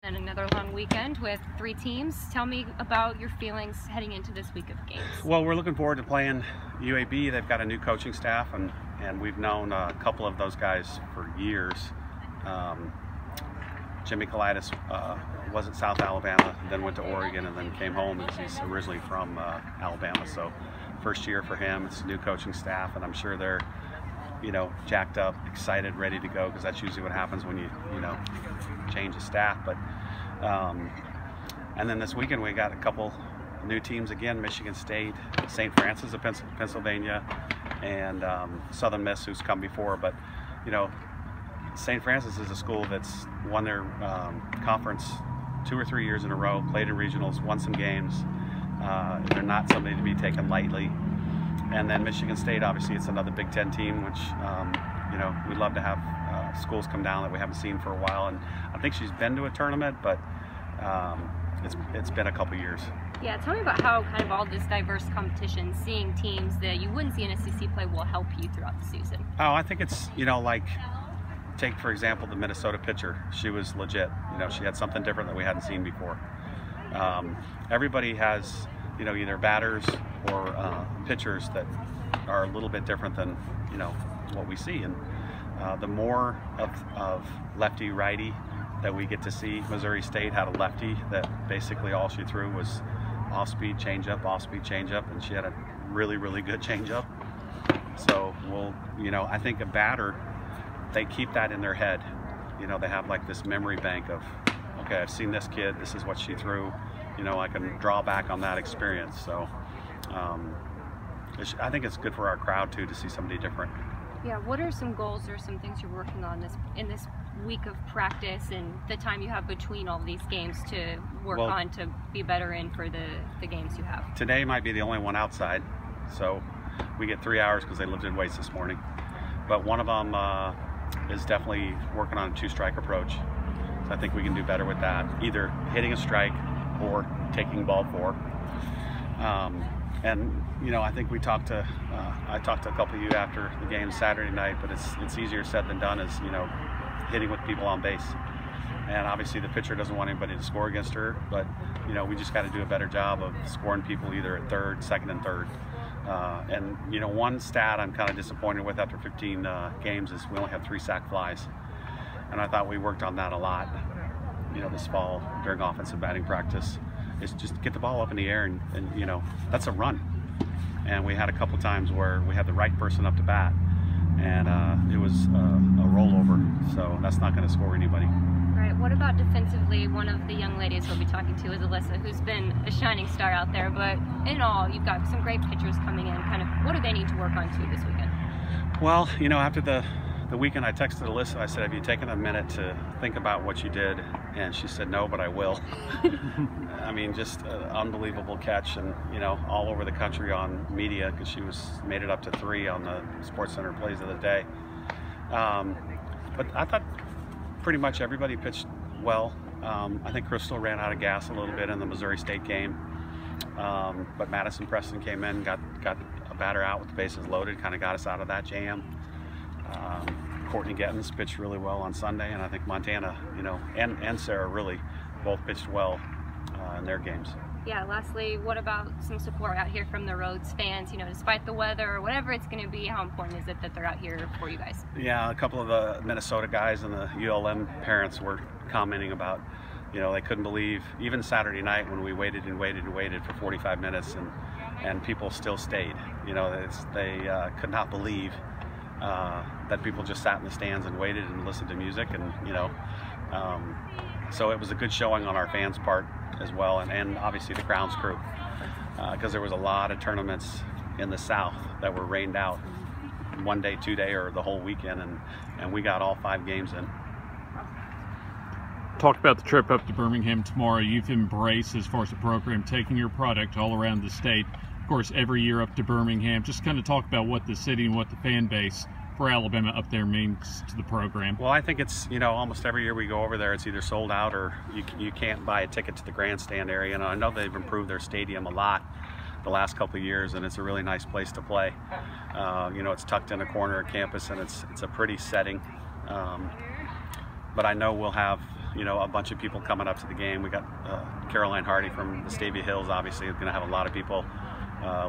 And another long weekend with 3 teams. Tell me about your feelings heading into this week of games. Well, we're looking forward to playing UAB. They've got a new coaching staff, and we've known a couple of those guys for years. Jimmy Kalidas was at South Alabama, then went to Oregon, and then came home because he's originally from Alabama. So first year for him. It's a new coaching staff, and I'm sure they're jacked up, excited, ready to go, because that's usually what happens when you change the staff. But and then this weekend we got a couple new teams again: Michigan State, St. Francis of Pennsylvania, and Southern Miss, who's come before. But St. Francis is a school that's won their conference 2 or 3 years in a row, played in regionals, won some games. They're not somebody to be taken lightly. And then Michigan State, obviously, it's another Big Ten team, which we'd love to have schools come down that we haven't seen for a while. And I think she's been to a tournament, but it's been a couple years. Yeah, tell me about how kind of all this diverse competition, seeing teams that you wouldn't see in SEC play, will help you throughout the season. Oh, I think it's like, take for example the Minnesota pitcher. She was legit. She had something different that we hadn't seen before. Everybody has either batters or pitchers that are a little bit different than what we see, and the more of lefty righty that we get to see. Missouri State had a lefty that basically all she threw was off-speed changeup, and she had a really good changeup. So I think a batter, they keep that in their head. They have like this memory bank of, okay, I've seen this kid, this is what she threw. I can draw back on that experience. So I think it's good for our crowd too to see somebody different. Yeah, what are some goals or some things you're working on in this week of practice and the time you have between all of these games to work on to be better in for the games you have? Today might be the only one outside, so we get 3 hours because they lifted weights this morning. But one of them is definitely working on a 2-strike approach. So I think we can do better with that, either hitting a strike or taking ball 4. And I think I talked to a couple of you after the game Saturday night, but it's easier said than done, is hitting with people on base. And obviously the pitcher doesn't want anybody to score against her, but we just got to do a better job of scoring people either at third, second, and third. And one stat I'm kind of disappointed with after 15 games is we only have 3 sack flies, and I thought we worked on that a lot this fall during offensive batting practice. Is just get the ball up in the air, and that's a run. And we had a couple times where we had the right person up to bat, and it was a rollover, so that's not going to score anybody. Right. What about defensively? One of the young ladies we'll be talking to is Alyssa, who's been a shining star out there, but in all, you've got some great pitchers coming in. Kind of, what do they need to work on too this weekend? Well, after the weekend, I texted Alyssa. I said, have you taken a minute to think about what you did? And she said, no, but I will. I mean, just an unbelievable catch, and all over the country on media, because she made it up to 3 on the SportsCenter plays of the day. But I thought pretty much everybody pitched well. I think Crystal ran out of gas a little bit in the Missouri State game, but Madison Preston came in, got a batter out with the bases loaded, kind of got us out of that jam. Courtney Gettins pitched really well on Sunday, and I think Montana, and Sarah really both pitched well in their games. Yeah, lastly, what about some support out here from the Rhodes fans? Despite the weather or whatever it's going to be, how important is it that they're out here for you guys? Yeah, a couple of the Minnesota guys and the ULM parents were commenting about, they couldn't believe, even Saturday night when we waited for 45 minutes and people still stayed. They could not believe that people just sat in the stands and waited and listened to music, and so it was a good showing on our fans' part as well, and obviously the grounds crew, because there was a lot of tournaments in the South that were rained out 1 day, 2 day, or the whole weekend, and we got all 5 games in. Talk about the trip up to Birmingham tomorrow. You've embraced, as far as the program, taking your product all around the state. Of course, every year up to Birmingham. Just kind of talk about what the city and what the fan base for Alabama up there means to the program. Well, I think it's, almost every year we go over there, it's either sold out or you can't buy a ticket to the grandstand area. And I know they've improved their stadium a lot the last couple of years, and it's a really nice place to play. It's tucked in a corner of campus, and it's a pretty setting. But I know we'll have you know, a bunch of people coming up to the game. We got Caroline Hardy from the Stavia Hills, obviously, is going to have a lot of people.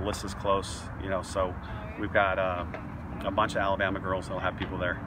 Lisa's close, you know, so we've got a bunch of Alabama girls that'll have people there.